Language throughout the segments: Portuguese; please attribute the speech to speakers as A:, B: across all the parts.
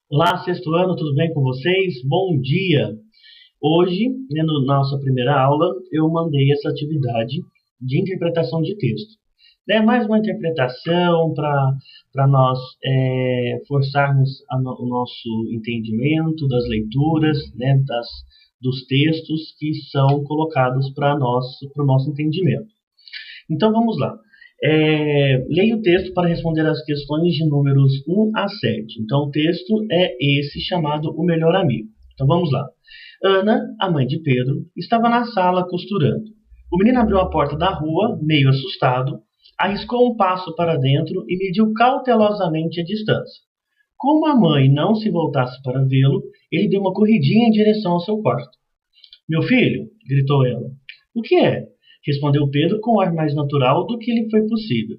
A: Olá, sexto ano, tudo bem com vocês? Bom dia! Hoje, na nossa primeira aula, eu mandei essa atividade de interpretação de texto. Mais uma interpretação para nós forçarmos o nosso entendimento das leituras, dos textos que são colocados para o nosso entendimento. Então, vamos lá. Leia o texto para responder as questões de números 1 a 7. Então, o texto é esse, chamado O Melhor Amigo. Então, vamos lá. Ana, a mãe de Pedro, estava na sala costurando. O menino abriu a porta da rua, meio assustado, arriscou um passo para dentro e mediu cautelosamente a distância. Como a mãe não se voltasse para vê-lo, ele deu uma corridinha em direção ao seu quarto. Meu filho, gritou ela. O que é? Respondeu Pedro com um ar mais natural do que lhe foi possível.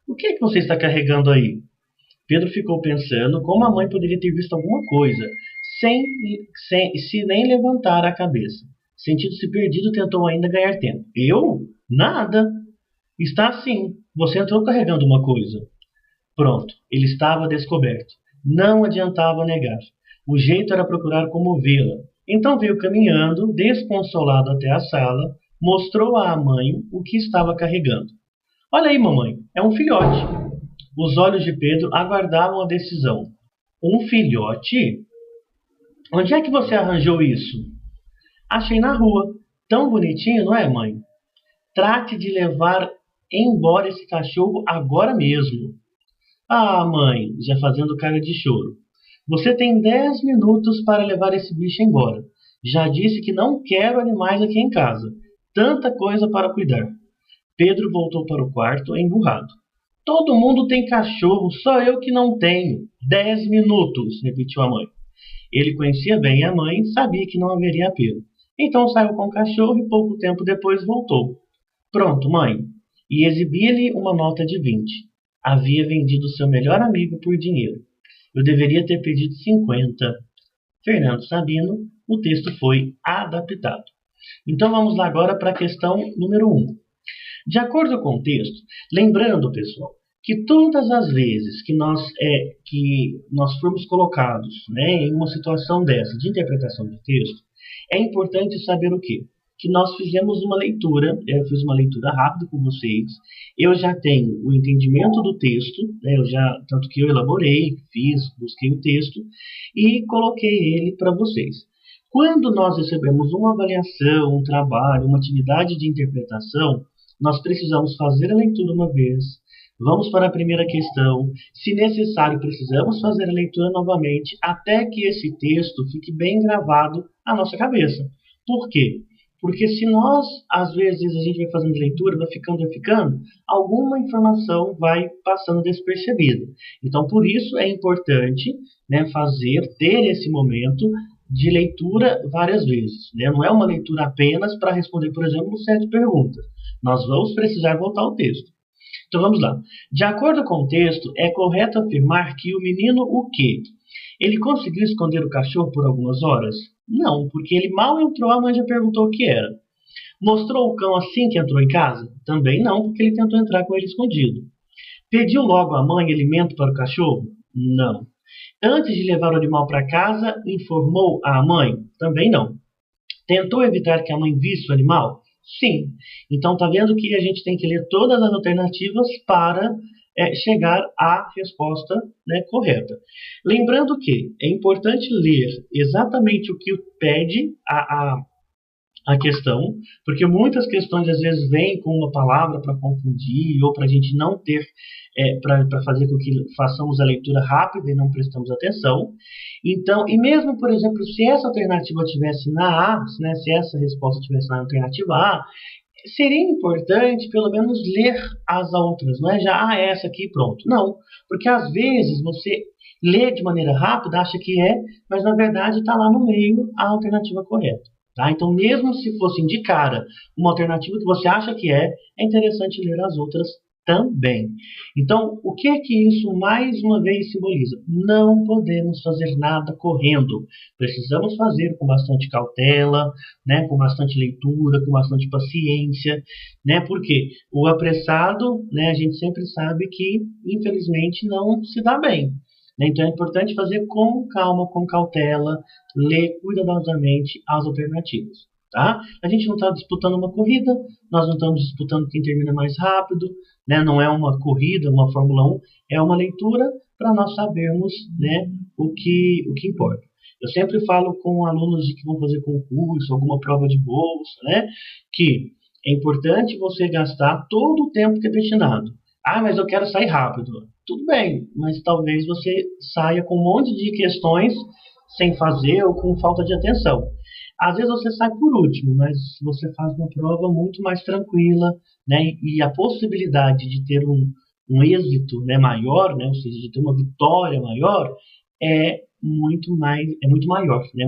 A: O que é que você está carregando aí? Pedro ficou pensando como a mãe poderia ter visto alguma coisa, se nem levantar a cabeça. Sentindo-se perdido, tentou ainda ganhar tempo. Eu? Nada. Está sim. Você entrou carregando uma coisa. Pronto, ele estava descoberto. Não adiantava negar. O jeito era procurar comovê-la. Então veio caminhando, desconsolado até a sala, mostrou à mãe o que estava carregando. Olha aí, mamãe, é um filhote. Os olhos de Pedro aguardavam a decisão. Um filhote? Onde é que você arranjou isso? Achei na rua. Tão bonitinho, não é, mãe? Trate de levar embora esse cachorro agora mesmo. Ah, mãe, já fazendo cara de choro. Você tem 10 minutos para levar esse bicho embora. Já disse que não quero animais aqui em casa. Tanta coisa para cuidar. Pedro voltou para o quarto, emburrado. Todo mundo tem cachorro, só eu que não tenho. 10 minutos, repetiu a mãe. Ele conhecia bem a mãe, sabia que não haveria apelo. Então saiu com o cachorro e pouco tempo depois voltou. Pronto, mãe. E exibia-lhe uma nota de 20. Havia vendido seu melhor amigo por dinheiro. Eu deveria ter pedido 50. Fernando Sabino, o texto foi adaptado. Então vamos lá agora para a questão número 1. De acordo com o texto, lembrando, pessoal, que todas as vezes que nós formos colocados, em uma situação dessa de interpretação de texto, é importante saber o quê? Que nós fizemos uma leitura, eu fiz uma leitura rápida com vocês, eu já tenho o entendimento do texto, tanto que eu elaborei, busquei o texto e coloquei ele para vocês. Quando nós recebemos uma avaliação, um trabalho, uma atividade de interpretação, nós precisamos fazer a leitura uma vez, vamos para a primeira questão, se necessário precisamos fazer a leitura novamente, até que esse texto fique bem gravado na nossa cabeça. Por quê? Porque se nós, às vezes, a gente vai fazendo leitura, vai ficando, alguma informação vai passando despercebida. Então, por isso é importante ter esse momento de leitura várias vezes. Não é uma leitura apenas para responder, por exemplo, 7 perguntas. Nós vamos precisar voltar ao texto. Então vamos lá. De acordo com o texto, é correto afirmar que o menino o quê? Ele conseguiu esconder o cachorro por algumas horas? Não, porque ele mal entrou, a mãe já perguntou o que era. Mostrou o cão assim que entrou em casa? Também não, porque ele tentou entrar com ele escondido. Pediu logo à mãe alimento para o cachorro? Não. Antes de levar o animal para casa, informou à mãe? Também não. Tentou evitar que a mãe visse o animal? Sim. Então está vendo que a gente tem que ler todas as alternativas para chegar à resposta correta. Lembrando que é importante ler exatamente o que pede a questão, porque muitas questões às vezes vêm com uma palavra para confundir ou para a gente não ter, para fazer com que façamos a leitura rápida e não prestamos atenção. Então, e mesmo, por exemplo, se essa alternativa tivesse na A, se essa resposta tivesse na alternativa A, seria importante pelo menos ler as outras, não é já essa aqui pronto. Não, porque às vezes você lê de maneira rápida, acha que mas na verdade está lá no meio a alternativa correta. Tá? Então, mesmo se fosse indicar uma alternativa que você acha que é interessante ler as outras também. Então, o que é que isso mais uma vez simboliza? Não podemos fazer nada correndo. Precisamos fazer com bastante cautela, com bastante leitura, com bastante paciência, porque o apressado, a gente sempre sabe que, infelizmente, não se dá bem. né? Então é importante fazer com calma, com cautela, ler cuidadosamente as alternativas. Tá? A gente não está disputando uma corrida, nós não estamos disputando quem termina mais rápido, né? Não é uma corrida, uma Fórmula 1, é uma leitura para nós sabermos, né, o que importa. Eu sempre falo com alunos que vão fazer concurso, alguma prova de bolsa, né, que é importante você gastar todo o tempo que é destinado. Ah, mas eu quero sair rápido. Tudo bem, mas talvez você saia com um monte de questões sem fazer ou com falta de atenção. Às vezes você sai por último, mas você faz uma prova muito mais tranquila, né? E a possibilidade de ter um êxito, né, maior, né, ou seja, de ter uma vitória maior, é muito maior, né?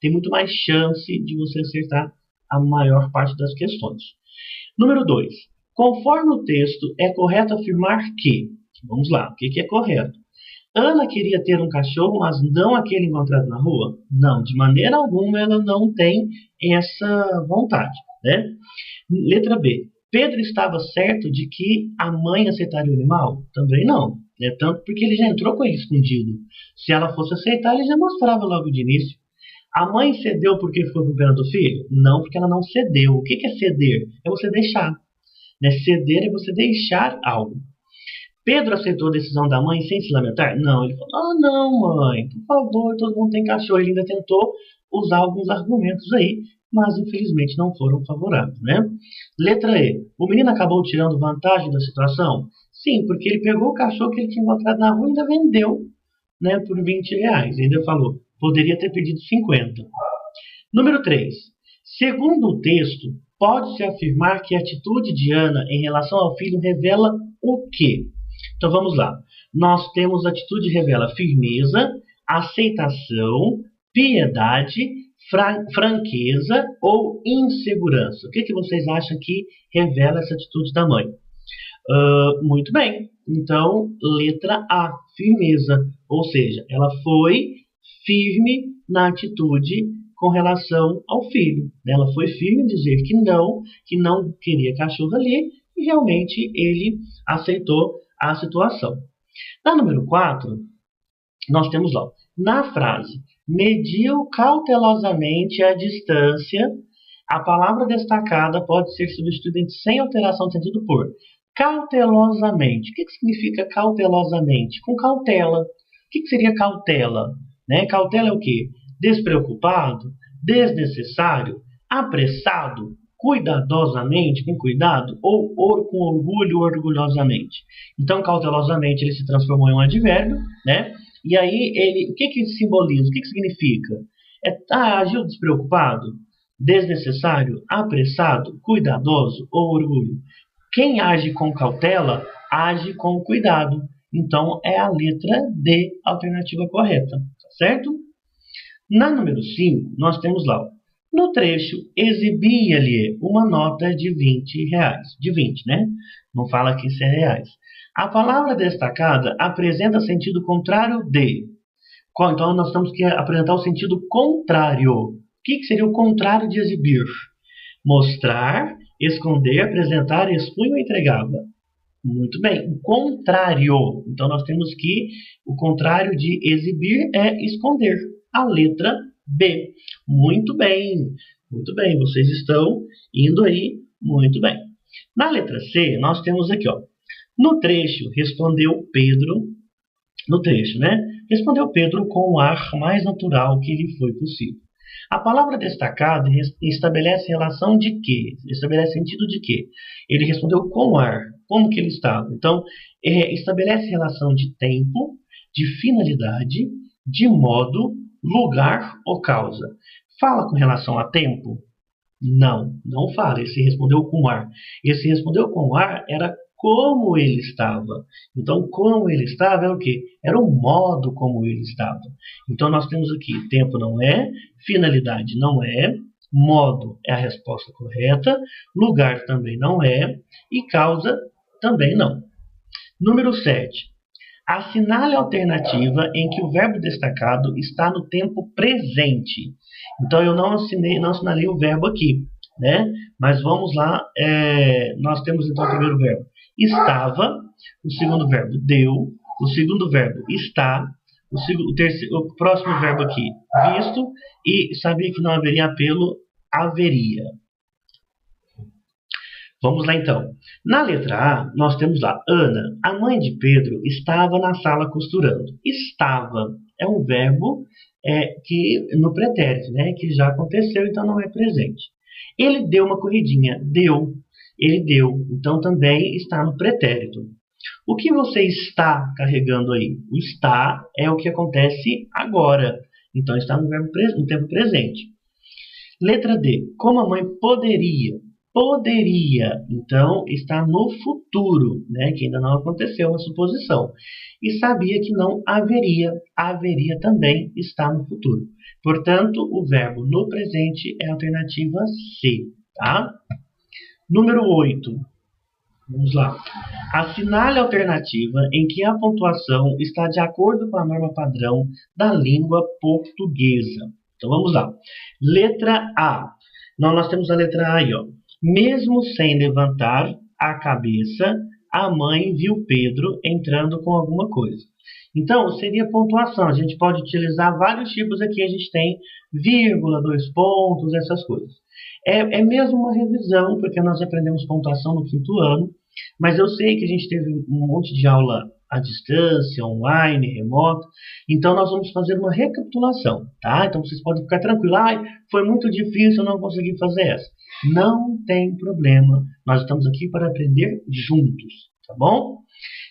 A: Tem muito mais chance de você acertar a maior parte das questões. Número 2. Conforme o texto, é correto afirmar que... Vamos lá, o que é correto? Ana queria ter um cachorro, mas não aquele encontrado na rua? Não, de maneira alguma ela não tem essa vontade, né? Letra B. Pedro estava certo de que a mãe aceitaria o animal? Também não, né? Tanto porque ele já entrou com ele escondido. Se ela fosse aceitar, ele já mostrava logo de início. A mãe cedeu porque ficou com pena do filho? Não, porque ela não cedeu. O que é ceder? É você deixar, né? Ceder é você deixar algo. Pedro aceitou a decisão da mãe sem se lamentar? Não, ele falou, ah, não, mãe, por favor, todo mundo tem cachorro. Ele ainda tentou usar alguns argumentos aí, mas infelizmente não foram favoráveis, né? Letra E. O menino acabou tirando vantagem da situação? Sim, porque ele pegou o cachorro que ele tinha encontrado na rua e ainda vendeu, né, por R$20. Ainda falou, poderia ter pedido 50. Número 3. Segundo o texto, pode-se afirmar que a atitude de Ana em relação ao filho revela o quê? Então vamos lá. Nós temos a atitude que revela firmeza, aceitação, piedade, franqueza ou insegurança. O que vocês acham que revela essa atitude da mãe? Muito bem. Então, letra A, firmeza. Ou seja, ela foi firme na atitude com relação ao filho. Ela foi firme em dizer que não queria cachorro ali, e realmente ele aceitou a situação. Na número 4, nós temos lá, na frase, mediu cautelosamente a distância, a palavra destacada pode ser substituída sem alteração de sentido por cautelosamente. O que significa cautelosamente? Com cautela. O que seria cautela? Né? Cautela é o quê? Despreocupado, desnecessário, apressado, cuidadosamente, com cuidado, ou com orgulho, orgulhosamente. Então, cautelosamente, ele se transformou em um advérbio, né? E aí, o que simboliza? O que significa? Agiu despreocupado, desnecessário, apressado, cuidadoso ou orgulho. Quem age com cautela, age com cuidado. Então, é a letra D, a alternativa correta, certo? Na número 5, nós temos lá, no trecho, exibia-lhe uma nota de R$20. De 20, né? Não fala aqui se é reais. A palavra destacada apresenta sentido contrário de. Então, nós temos que apresentar o sentido contrário. O que seria o contrário de exibir? Mostrar, esconder, apresentar, expunha ou entregava. Muito bem. O contrário. Então, nós temos que o contrário de exibir é esconder. A letra B. Muito bem. Muito bem. Vocês estão indo aí muito bem. Na letra C, nós temos aqui, ó. No trecho, respondeu Pedro. No trecho, né? Respondeu Pedro com o ar mais natural que lhe foi possível. A palavra destacada estabelece relação de quê? Estabelece sentido de quê? Ele respondeu com ar. Como que ele estava? Então, estabelece relação de tempo, de finalidade, de modo, lugar ou causa. Fala com relação a tempo? Não, não fala. Esse respondeu com ar. Esse respondeu com ar era como ele estava. Então, como ele estava era o quê? Era o modo como ele estava. Então, nós temos aqui, tempo não é, finalidade não é, modo é a resposta correta, lugar também não é, e causa também não. Número 7. Assinale a alternativa em que o verbo destacado está no tempo presente. Então, eu não assinalei o verbo aqui, né? Mas vamos lá, nós temos então o primeiro verbo. Estava, o segundo verbo deu, o segundo verbo está, o próximo verbo aqui, visto, e sabia que não haveria apelo, haveria. Vamos lá então. Na letra A, nós temos lá, Ana, a mãe de Pedro, estava na sala costurando. Estava é um verbo que no pretérito, né, que já aconteceu, então não é presente. Ele deu uma corridinha, deu, ele deu, então também está no pretérito. O que você está carregando aí? O está é o que acontece agora, então está no tempo presente. Letra D, como a mãe poderia? Poderia, então está no futuro, né, que ainda não aconteceu, uma suposição. E sabia que não haveria, haveria também está no futuro. Portanto, o verbo no presente é a alternativa C, tá? Número 8. Vamos lá. Assinale a alternativa em que a pontuação está de acordo com a norma padrão da língua portuguesa. Então vamos lá. Letra A. Nós temos a letra A aí, ó. Mesmo sem levantar a cabeça, a mãe viu Pedro entrando com alguma coisa. Então, seria pontuação. A gente pode utilizar vários tipos aqui. A gente tem vírgula, 2 pontos, essas coisas. É mesmo uma revisão, porque nós aprendemos pontuação no 5º ano, mas eu sei que a gente teve um monte de aula à distância, online, remoto, então nós vamos fazer uma recapitulação, tá? Então vocês podem ficar tranquilos, foi muito difícil, eu não consegui fazer essa. Não tem problema, nós estamos aqui para aprender juntos, tá bom?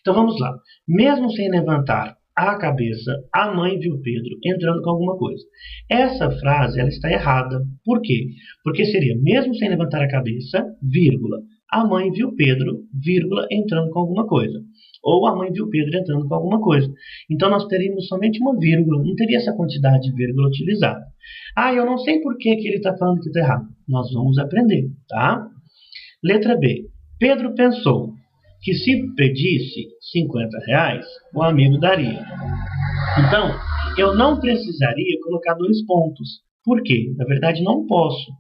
A: Então vamos lá. Mesmo sem levantar a cabeça, a mãe viu Pedro entrando com alguma coisa. Essa frase ela está errada. Por quê? Porque seria mesmo sem levantar a cabeça, vírgula, a mãe viu Pedro, vírgula, entrando com alguma coisa. Ou a mãe viu Pedro entrando com alguma coisa. Então nós teríamos somente uma vírgula, não teria essa quantidade de vírgula utilizada. Eu não sei por que ele está falando que está errado. Nós vamos aprender, tá? Letra B. Pedro pensou que se pedisse R$50, o amigo daria. Então, eu não precisaria colocar 2 pontos. Por quê? Na verdade, não posso.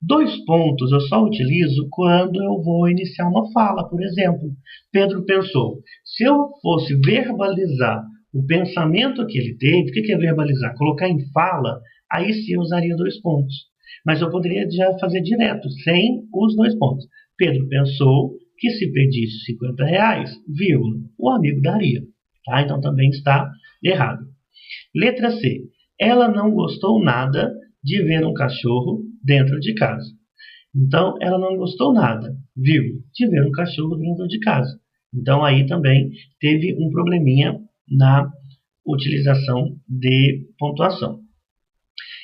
A: 2 pontos eu só utilizo quando eu vou iniciar uma fala, por exemplo. Pedro pensou. Se eu fosse verbalizar o pensamento que ele teve, o que é verbalizar? Colocar em fala, aí sim eu usaria 2 pontos. Mas eu poderia já fazer direto, sem os 2 pontos. Pedro pensou que se pedisse R$50, vírgula, o amigo daria. Tá? Então também está errado. Letra C. Ela não gostou nada de ver um cachorro dentro de casa. Então, ela não gostou nada, vírgula, de ver um cachorro dentro de casa. Então, aí também teve um probleminha na utilização de pontuação.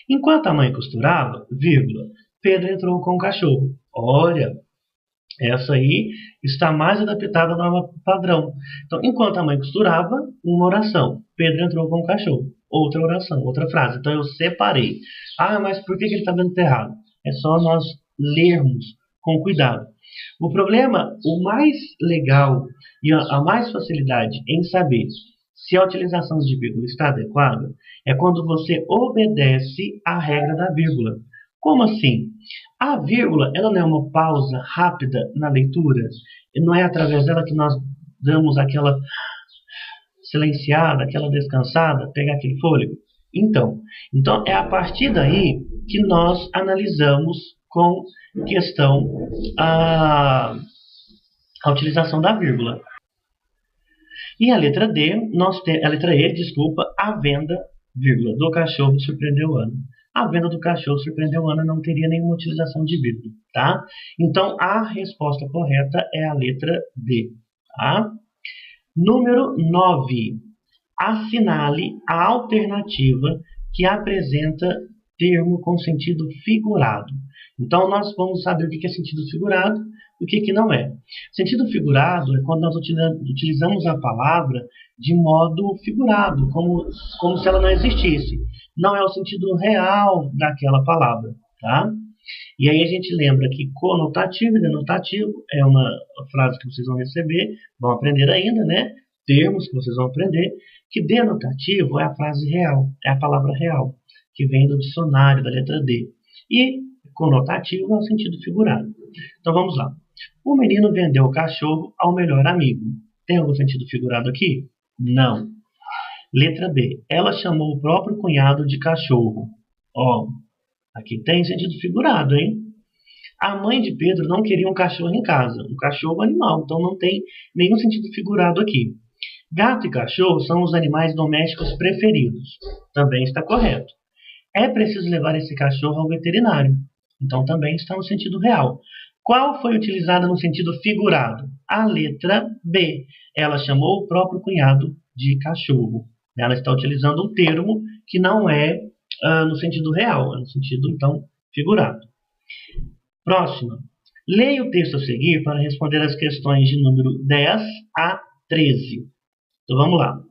A: Enquanto a mãe costurava, vírgula, Pedro entrou com o cachorro. Olha, essa aí está mais adaptada à norma padrão. Então, enquanto a mãe costurava, uma oração. Pedro entrou com o cachorro. Outra oração, outra frase. Então, eu separei. Mas por que ele está vendo errado? É só nós lermos com cuidado. O problema, o mais legal e a mais facilidade em saber se a utilização de vírgula está adequada é quando você obedece à regra da vírgula. Como assim? A vírgula, ela não é uma pausa rápida na leitura? E não é através dela que nós damos aquela silenciada, aquela descansada, pegar aquele fôlego? Então é a partir daí que nós analisamos com questão a utilização da vírgula. E a letra D, a letra E, desculpa, a venda, vírgula, do cachorro surpreendeu Ana. A venda do cachorro surpreendeu Ana, não teria nenhuma utilização de vírgula, tá? Então, a resposta correta é a letra D, tá? Número 9. Assinale a alternativa que apresenta termo com sentido figurado. Então, nós vamos saber o que é sentido figurado e o que não é. Sentido figurado é quando nós utilizamos a palavra de modo figurado, como se ela não existisse. Não é o sentido real daquela palavra, tá? E aí a gente lembra que conotativo e denotativo é uma frase que vocês vão receber, vão aprender ainda, né? Termos que vocês vão aprender, que denotativo é a frase real, é a palavra real, que vem do dicionário da letra D. E conotativo é o sentido figurado. Então vamos lá. O menino vendeu o cachorro ao melhor amigo. Tem algum sentido figurado aqui? Não. Letra B. Ela chamou o próprio cunhado de cachorro. Ó, aqui tem sentido figurado, hein? A mãe de Pedro não queria um cachorro em casa. Um cachorro é animal, então não tem nenhum sentido figurado aqui. Gato e cachorro são os animais domésticos preferidos. Também está correto. É preciso levar esse cachorro ao veterinário. Então também está no sentido real. Qual foi utilizada no sentido figurado? A letra B. Ela chamou o próprio cunhado de cachorro. Ela está utilizando um termo que não é no sentido real, é no sentido, então, figurado. Próxima. Leia o texto a seguir para responder as questões de número 10 a 13. Então, vamos lá.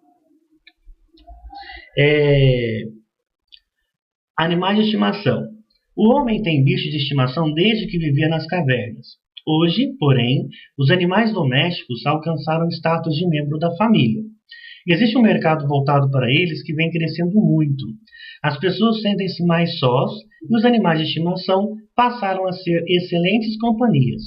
A: Animais de estimação. O homem tem bichos de estimação desde que vivia nas cavernas. Hoje, porém, os animais domésticos alcançaram status de membro da família. Existe um mercado voltado para eles que vem crescendo muito. As pessoas sentem-se mais sós e os animais de estimação passaram a ser excelentes companhias.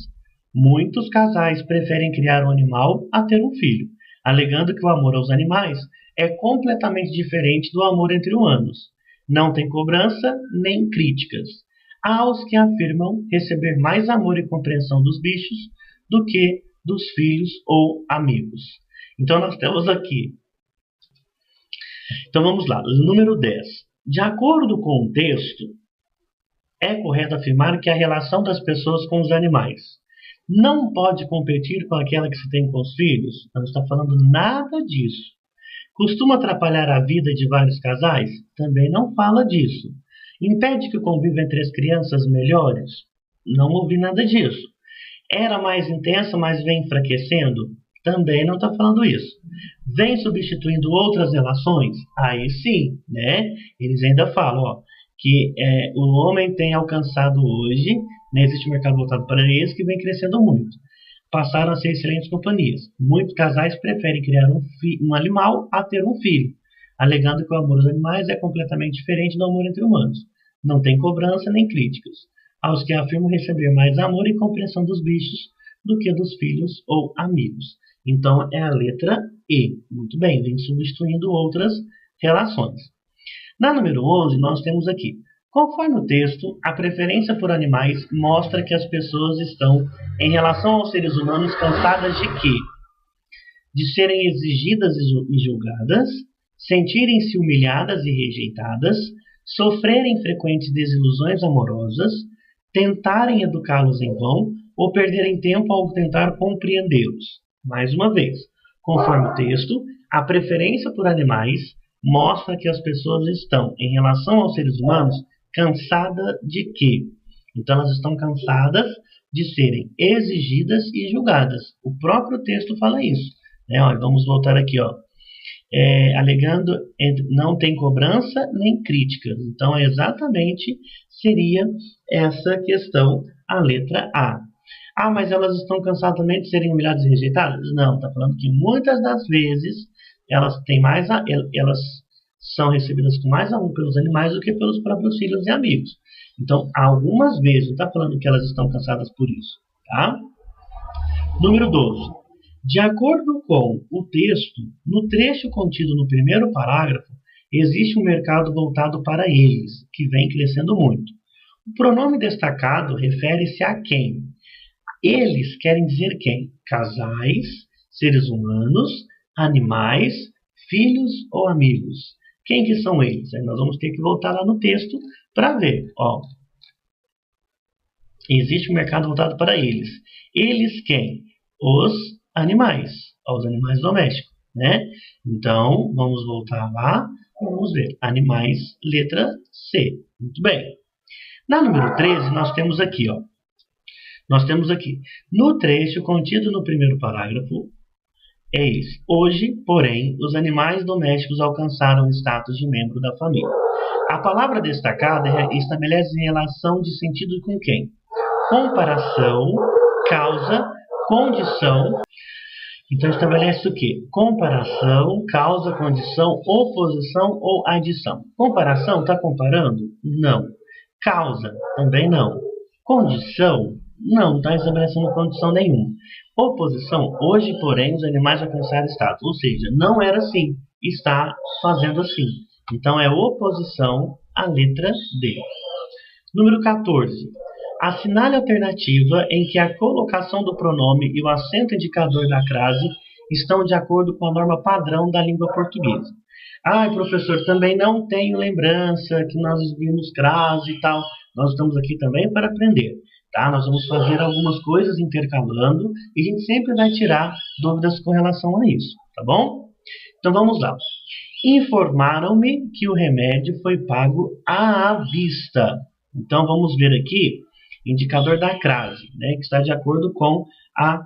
A: Muitos casais preferem criar um animal a ter um filho, alegando que o amor aos animais é completamente diferente do amor entre humanos. Não tem cobrança nem críticas. Há os que afirmam receber mais amor e compreensão dos bichos do que dos filhos ou amigos. Então nós temos aqui. Então vamos lá, número 10. De acordo com o texto, é correto afirmar que a relação das pessoas com os animais não pode competir com aquela que se tem com os filhos? Não está falando nada disso. Costuma atrapalhar a vida de vários casais? Também não fala disso. Impede que o convívio entre as crianças melhore? Não ouvi nada disso. Era mais intensa, mas vem enfraquecendo? Também não está falando isso. Vem substituindo outras relações? Aí sim, né? Eles ainda falam que o homem tem alcançado hoje, né, existe um mercado voltado para eles que vem crescendo muito. Passaram a ser excelentes companhias. Muitos casais preferem criar um animal a ter um filho, alegando que o amor aos animais é completamente diferente do amor entre humanos. Não tem cobrança nem críticas. Aos que afirmam receber mais amor e compreensão dos bichos do que dos filhos ou amigos. Então é a letra E. Muito bem, vem substituindo outras relações. Na número 11, nós temos aqui. Conforme o texto, a preferência por animais mostra que as pessoas estão, em relação aos seres humanos, cansadas de quê? De serem exigidas e julgadas, sentirem-se humilhadas e rejeitadas, sofrerem frequentes desilusões amorosas, tentarem educá-los em vão ou perderem tempo ao tentar compreendê-los. Mais uma vez, conforme o texto, a preferência por animais mostra que as pessoas estão, em relação aos seres humanos, cansadas de quê? Então elas estão cansadas de serem exigidas e julgadas. O próprio texto fala isso. Né? Vamos voltar aqui. Alegando não tem cobrança nem críticas. Então exatamente seria essa questão, a letra A. Mas elas estão cansadas também de serem humilhadas e rejeitadas? Não, está falando que muitas das vezes elas são recebidas com mais amor pelos animais do que pelos próprios filhos e amigos. Então, algumas vezes, não está falando que elas estão cansadas por isso. Tá? Número 12. De acordo com o texto, no trecho contido no primeiro parágrafo, existe um mercado voltado para eles, que vem crescendo muito. O pronome destacado refere-se a quem? Eles querem dizer quem? Casais, seres humanos, animais, filhos ou amigos. Quem que são eles? Aí nós vamos ter que voltar lá no texto para ver. Existe um mercado voltado para eles. Eles quem? Os animais. Os animais domésticos. Né? Então, vamos voltar lá e vamos ver. Animais, letra C. Muito bem. Na número 13, nós temos aqui. Nós temos aqui. No trecho contido no primeiro parágrafo, é isso. Hoje, porém, os animais domésticos alcançaram o status de membro da família. A palavra destacada estabelece relação de sentido com quem? Comparação, causa, condição. Então estabelece o quê? Comparação, causa, condição, oposição ou adição. Comparação, está comparando? Não. Causa, também não. Condição, Não está estabelecendo condição nenhuma. Oposição, hoje, porém, os animais alcançaram status. Ou seja, não era assim, está fazendo assim. Então, é oposição à letra D. Número 14. Assinale a alternativa em que a colocação do pronome e o acento indicador da crase estão de acordo com a norma padrão da língua portuguesa. Professor, também não tenho lembrança que nós vimos crase e tal. Nós estamos aqui também para aprender. Tá? Nós vamos fazer algumas coisas intercalando e a gente sempre vai tirar dúvidas com relação a isso. Tá bom? Então vamos lá. Informaram-me que o remédio foi pago à vista. Então vamos ver aqui, indicador da crase, né, que está de acordo com a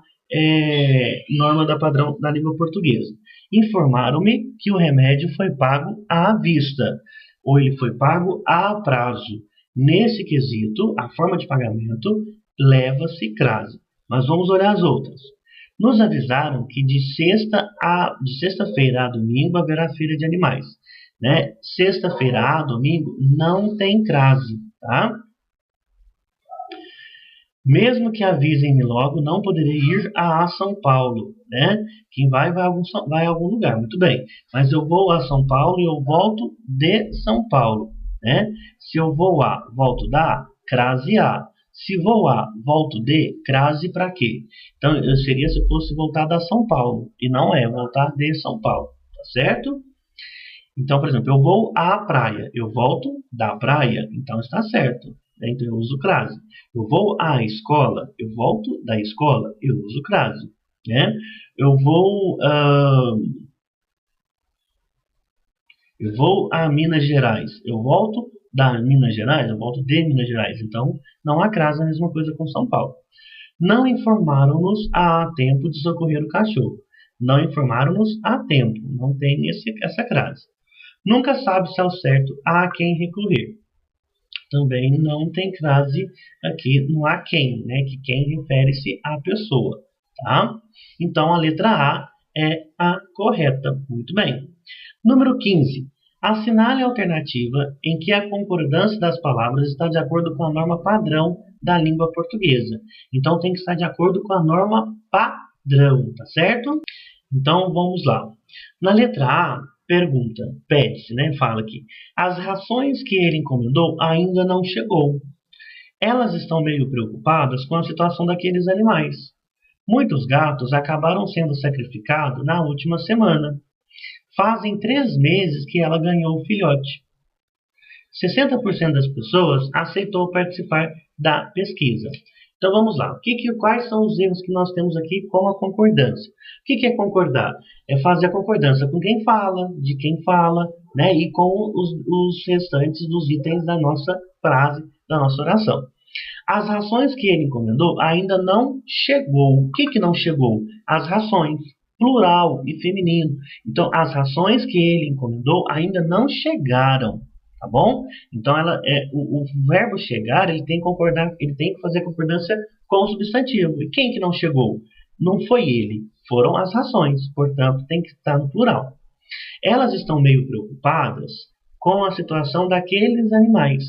A: norma da padrão da língua portuguesa. Informaram-me que o remédio foi pago à vista, ou ele foi pago a prazo. Nesse quesito, a forma de pagamento leva-se crase. Mas vamos olhar as outras. Nos avisaram que de sexta-feira a domingo haverá feira de animais. Né? Sexta-feira a domingo não tem crase. Tá? Mesmo que avisem-me logo, não poderei ir a São Paulo. Né? Quem vai a algum lugar, muito bem. Mas eu vou a São Paulo e eu volto de São Paulo. Né? Se eu vou a, volto da, crase a. Se vou a, volto de, crase para quê? Então, eu seria se fosse voltar da São Paulo. E não é voltar de São Paulo. Tá certo? Então, por exemplo, eu vou à praia. Eu volto da praia. Então, está certo. Então, eu uso crase. Eu vou à escola. Eu volto da escola. Eu uso crase. Né? Eu vou a Minas Gerais. Eu volto da Minas Gerais. Eu volto de Minas Gerais. Então, não há crase, a mesma coisa com São Paulo. Não informaram-nos a tempo de socorrer o cachorro. Não informaram-nos a tempo. Não tem essa crase. Nunca sabe-se ao certo a quem recorrer. Também não tem crase aqui no a quem, né? Que quem refere-se à pessoa, tá? Então, a letra A é a correta. Muito bem. Número 15. Assinale a alternativa em que a concordância das palavras está de acordo com a norma padrão da língua portuguesa. Então, tem que estar de acordo com a norma padrão, tá certo? Então, vamos lá. Na letra A, pergunta, pede-se, né? Fala aqui. As rações que ele encomendou ainda não chegou. Elas estão meio preocupadas com a situação daqueles animais. Muitos gatos acabaram sendo sacrificados na última semana. Fazem 3 meses que ela ganhou o filhote. 60% das pessoas aceitou participar da pesquisa. Então vamos lá. Quais são os erros que nós temos aqui com a concordância? O que é concordar? É fazer a concordância com quem fala, de quem fala, né? E com os restantes dos itens da nossa frase, da nossa oração. As rações que ele encomendou ainda não chegou. O que não chegou? As rações, plural e feminino. Então, as rações que ele encomendou ainda não chegaram. Tá bom? Então, o verbo chegar, ele tem que fazer concordância com o substantivo. E quem que não chegou? Não foi ele, foram as rações. Portanto, tem que estar no plural. Elas estão meio preocupadas com a situação daqueles animais.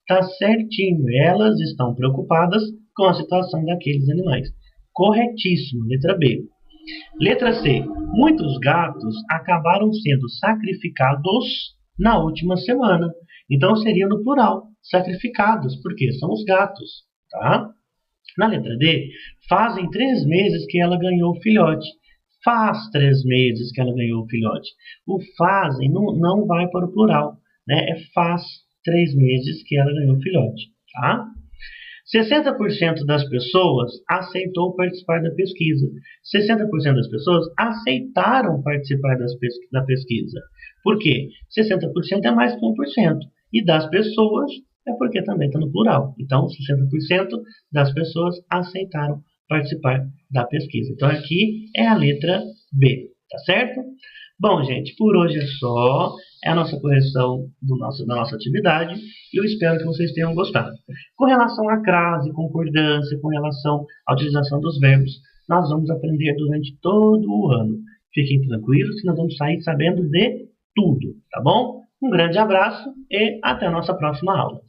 A: Tá certinho, elas estão preocupadas com a situação daqueles animais. Corretíssimo, letra B. Letra C. Muitos gatos acabaram sendo sacrificados na última semana. Então, seria no plural, sacrificados, porque são os gatos. Tá? Na letra D, fazem 3 meses que ela ganhou o filhote. Faz 3 meses que ela ganhou o filhote. O fazem não vai para o plural. Né? É faz 3 meses que ela ganhou o filhote. Tá? 60% das pessoas aceitou participar da pesquisa. 60% das pessoas aceitaram participar da pesquisa. Por quê? 60% é mais que 1%. E das pessoas é porque também está no plural. Então, 60% das pessoas aceitaram participar da pesquisa. Então, aqui é a letra B. Tá certo? Bom, gente, por hoje é só. É a nossa correção da nossa atividade. E eu espero que vocês tenham gostado. Com relação à crase, concordância, com relação à utilização dos verbos, nós vamos aprender durante todo o ano. Fiquem tranquilos que nós vamos sair sabendo de tudo, tá bom? Um grande abraço e até a nossa próxima aula.